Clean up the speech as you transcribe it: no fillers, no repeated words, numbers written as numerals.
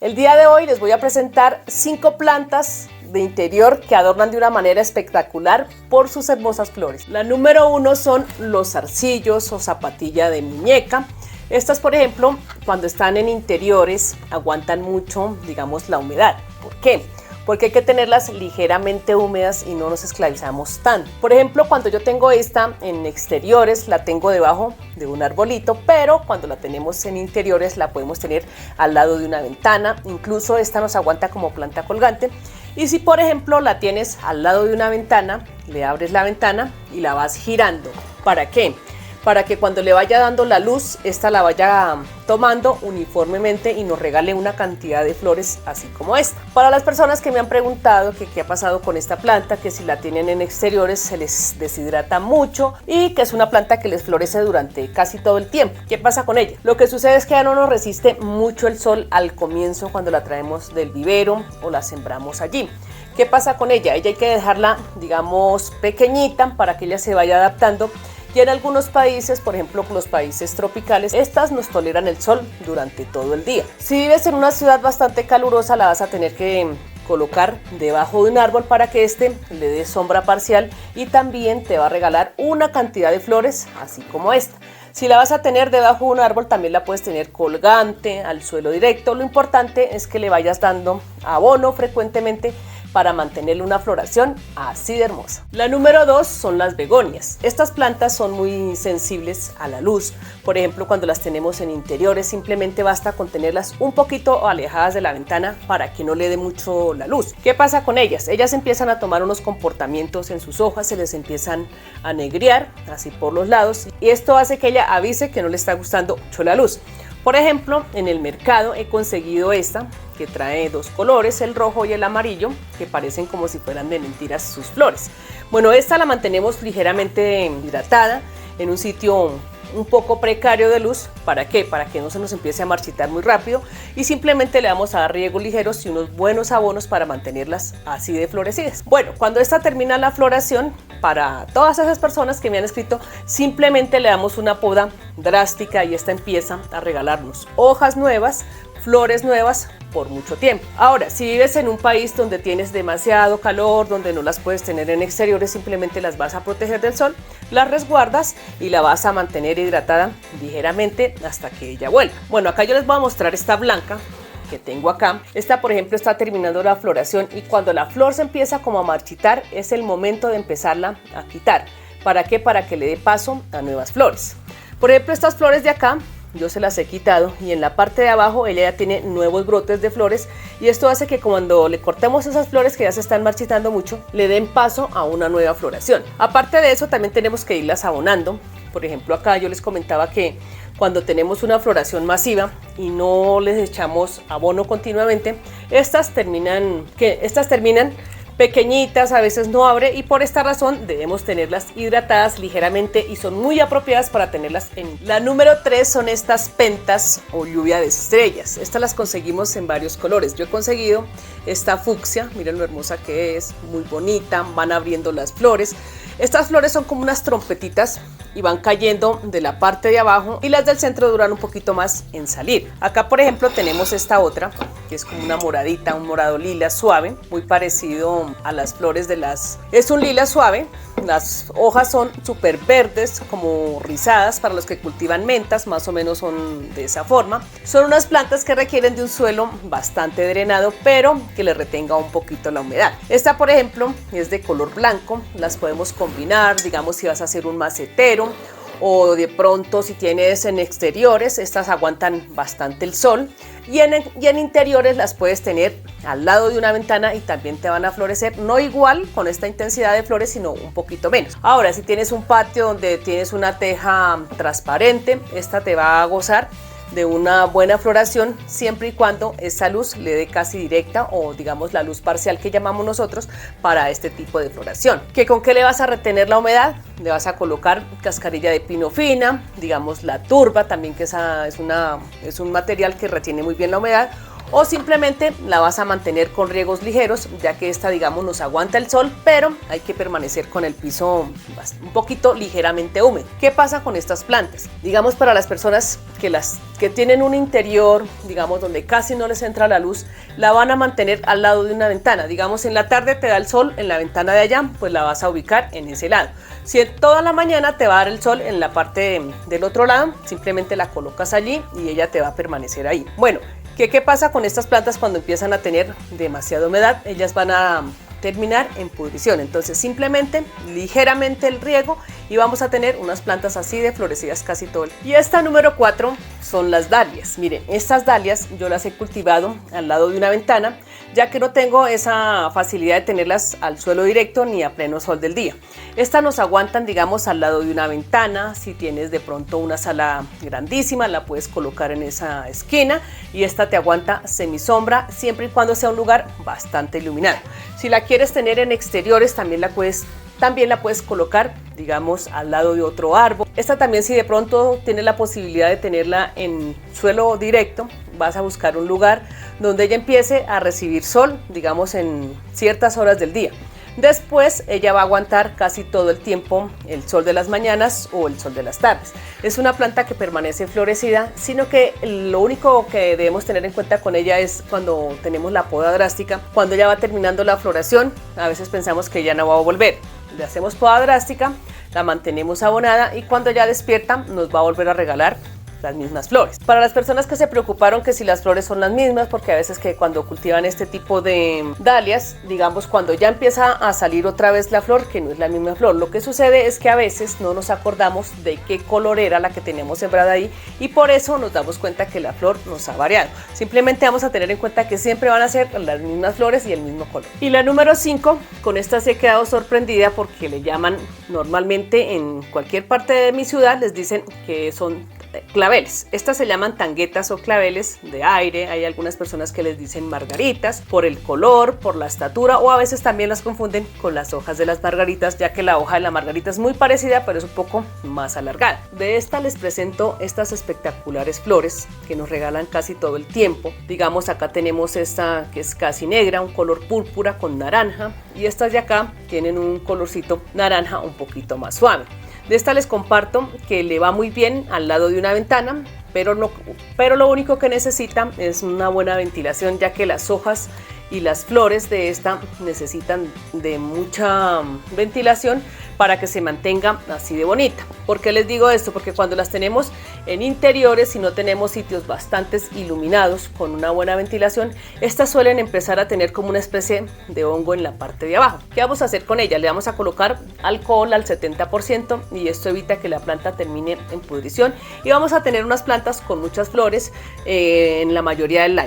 El día de hoy les voy a presentar 5 plantas de interior que adornan de una manera espectacular por sus hermosas flores. La número 1 son los zarcillos o zapatilla de muñeca. Estas, por ejemplo, cuando están en interiores aguantan mucho, digamos, la humedad. ¿Por qué? Porque hay que tenerlas ligeramente húmedas y no nos esclavizamos tanto. Por ejemplo, cuando yo tengo esta en exteriores, la tengo debajo de un arbolito, pero cuando la tenemos en interiores la podemos tener al lado de una ventana. Incluso esta nos aguanta como planta colgante. Y si, por ejemplo, la tienes al lado de una ventana, le abres la ventana y la vas girando. ¿Para qué? Para que cuando le vaya dando la luz, esta la vaya tomando uniformemente y nos regale una cantidad de flores así como esta. Para las personas que me han preguntado que qué ha pasado con esta planta, que si la tienen en exteriores se les deshidrata mucho y que es una planta que les florece durante casi todo el tiempo. ¿Qué pasa con ella? Lo que sucede es que ya no nos resiste mucho el sol al comienzo cuando la traemos del vivero o la sembramos allí. ¿Qué pasa con ella? Ella hay que dejarla, digamos, pequeñita para que ella se vaya adaptando. Y en algunos países, por ejemplo los países tropicales, estas nos toleran el sol durante todo el día. Si vives en una ciudad bastante calurosa, la vas a tener que colocar debajo de un árbol para que este le dé sombra parcial y también te va a regalar una cantidad de flores así como esta. Si la vas a tener debajo de un árbol, también la puedes tener colgante, al suelo directo. Lo importante es que le vayas dando abono frecuentemente para mantenerle una floración así de hermosa. La número 2 son las begonias. Estas plantas son muy sensibles a la luz. Por ejemplo, cuando las tenemos en interiores, simplemente basta con tenerlas un poquito alejadas de la ventana para que no le dé mucho la luz. ¿Qué pasa con ellas? Ellas empiezan a tomar unos comportamientos en sus hojas, se les empiezan a negrear así por los lados y esto hace que ella avise que no le está gustando mucho la luz. Por ejemplo, en el mercado he conseguido esta que trae 2 colores, el rojo y el amarillo, que parecen como si fueran de mentiras sus flores. Bueno, esta la mantenemos ligeramente hidratada en un sitio un poco precario de luz. ¿Para qué? Para que no se nos empiece a marchitar muy rápido y simplemente le vamos a dar riegos ligeros y unos buenos abonos para mantenerlas así de florecidas. Bueno, cuando esta termina la floración, para todas esas personas que me han escrito, simplemente le damos una poda drástica y esta empieza a regalarnos hojas nuevas, flores nuevas por mucho tiempo. Ahora, si vives en un país donde tienes demasiado calor, donde no las puedes tener en exteriores, simplemente las vas a proteger del sol, las resguardas y la vas a mantener hidratada ligeramente hasta que ella vuelva. Bueno, acá yo les voy a mostrar esta blanca que tengo acá. Esta, por ejemplo, está terminando la floración y cuando la flor se empieza como a marchitar, es el momento de empezarla a quitar. ¿Para qué? Para que le dé paso a nuevas flores. Por ejemplo, estas flores de acá, yo se las he quitado y en la parte de abajo ella ya tiene nuevos brotes de flores y esto hace que cuando le cortemos esas flores que ya se están marchitando mucho, le den paso a una nueva floración. Aparte de eso, también tenemos que irlas abonando. Por ejemplo, acá yo les comentaba que cuando tenemos una floración masiva y no les echamos abono continuamente, estas terminan pequeñitas, a veces no abre y por esta razón debemos tenerlas hidratadas ligeramente y son muy apropiadas para tenerlas en. La número 3 son estas pentas o lluvia de estrellas. Estas las conseguimos en varios colores. Yo he conseguido esta fucsia, miren lo hermosa que es, muy bonita, van abriendo las flores. Estas flores son como unas trompetitas y van cayendo de la parte de abajo y las del centro duran un poquito más en salir. Acá, por ejemplo, tenemos esta otra que es como una moradita, un morado lila suave, muy parecido a las flores de las... Es un lila suave, las hojas son súper verdes, como rizadas para los que cultivan mentas, más o menos son de esa forma. Son unas plantas que requieren de un suelo bastante drenado, pero que le retenga un poquito la humedad. Esta, por ejemplo, es de color blanco, las podemos combinar, digamos si vas a hacer un macetero, o de pronto si tienes en exteriores, estas aguantan bastante el sol y en interiores las puedes tener al lado de una ventana y también te van a florecer, no igual con esta intensidad de flores, sino un poquito menos. Ahora, si tienes un patio donde tienes una teja transparente, esta te va a gozar de una buena floración siempre y cuando esa luz le dé casi directa o digamos la luz parcial que llamamos nosotros para este tipo de floración. ¿Con qué le vas a retener la humedad? Le vas a colocar cascarilla de pino fina, digamos la turba también, que esa es un material que retiene muy bien la humedad, o simplemente la vas a mantener con riegos ligeros, ya que esta, digamos, nos aguanta el sol, pero hay que permanecer con el piso un poquito ligeramente húmedo. ¿Qué pasa con estas plantas? Digamos, para las personas que tienen un interior, digamos, donde casi no les entra la luz, la van a mantener al lado de una ventana. Digamos, en la tarde te da el sol en la ventana de allá, pues la vas a ubicar en ese lado. Si toda la mañana te va a dar el sol en la parte del otro lado, simplemente la colocas allí y ella te va a permanecer ahí. Bueno, ¿qué pasa con estas plantas cuando empiezan a tener demasiada humedad? Ellas van a terminar en pudrición. Entonces simplemente ligeramente el riego y vamos a tener unas plantas así de florecidas casi todo el tiempo. Y esta número 4 son las dalias. Miren, estas dalias yo las he cultivado al lado de una ventana, ya que no tengo esa facilidad de tenerlas al suelo directo ni a pleno sol del día. Estas nos aguantan, digamos, al lado de una ventana. Si tienes de pronto una sala grandísima, la puedes colocar en esa esquina y esta te aguanta semisombra, siempre y cuando sea un lugar bastante iluminado. Si la quieres tener en exteriores, también la puedes colocar, digamos, al lado de otro árbol. Esta también, si de pronto tienes la posibilidad de tenerla en suelo directo, vas a buscar un lugar donde ella empiece a recibir sol, digamos, en ciertas horas del día. Después ella va a aguantar casi todo el tiempo el sol de las mañanas o el sol de las tardes. Es una planta que permanece florecida, sino que lo único que debemos tener en cuenta con ella es cuando tenemos la poda drástica. Cuando ya va terminando la floración, a veces pensamos que ya no va a volver. Le hacemos poda drástica, la mantenemos abonada y cuando ya despierta nos va a volver a regalar las mismas flores. Para las personas que se preocuparon que si las flores son las mismas, porque a veces que cuando cultivan este tipo de dalias, digamos, cuando ya empieza a salir otra vez la flor, que no es la misma flor, lo que sucede es que a veces no nos acordamos de qué color era la que teníamos sembrada ahí y por eso nos damos cuenta que la flor nos ha variado. Simplemente vamos a tener en cuenta que siempre van a ser las mismas flores y el mismo color. Y la número 5, con esta sí he quedado sorprendida porque le llaman normalmente en cualquier parte de mi ciudad, les dicen que son claveles. Estas se llaman tanguetas o claveles de aire. Hay algunas personas que les dicen margaritas por el color, por la estatura, o a veces también las confunden con las hojas de las margaritas, ya que la hoja de la margarita es muy parecida pero es un poco más alargada. De esta les presento estas espectaculares flores que nos regalan casi todo el tiempo. Digamos, acá tenemos esta que es casi negra, un color púrpura con naranja, y estas de acá tienen un colorcito naranja un poquito más suave. De esta les comparto que le va muy bien al lado de una ventana, pero lo único que necesita es una buena ventilación, ya que las hojas y las flores de esta necesitan de mucha ventilación para que se mantenga así de bonita. ¿Por qué les digo esto? Porque cuando las tenemos en interiores y no tenemos sitios bastante iluminados con una buena ventilación, estas suelen empezar a tener como una especie de hongo en la parte de abajo. ¿Qué vamos a hacer con ella? Le vamos a colocar alcohol al 70% y esto evita que la planta termine en pudrición y vamos a tener unas plantas con muchas flores en la mayoría del año.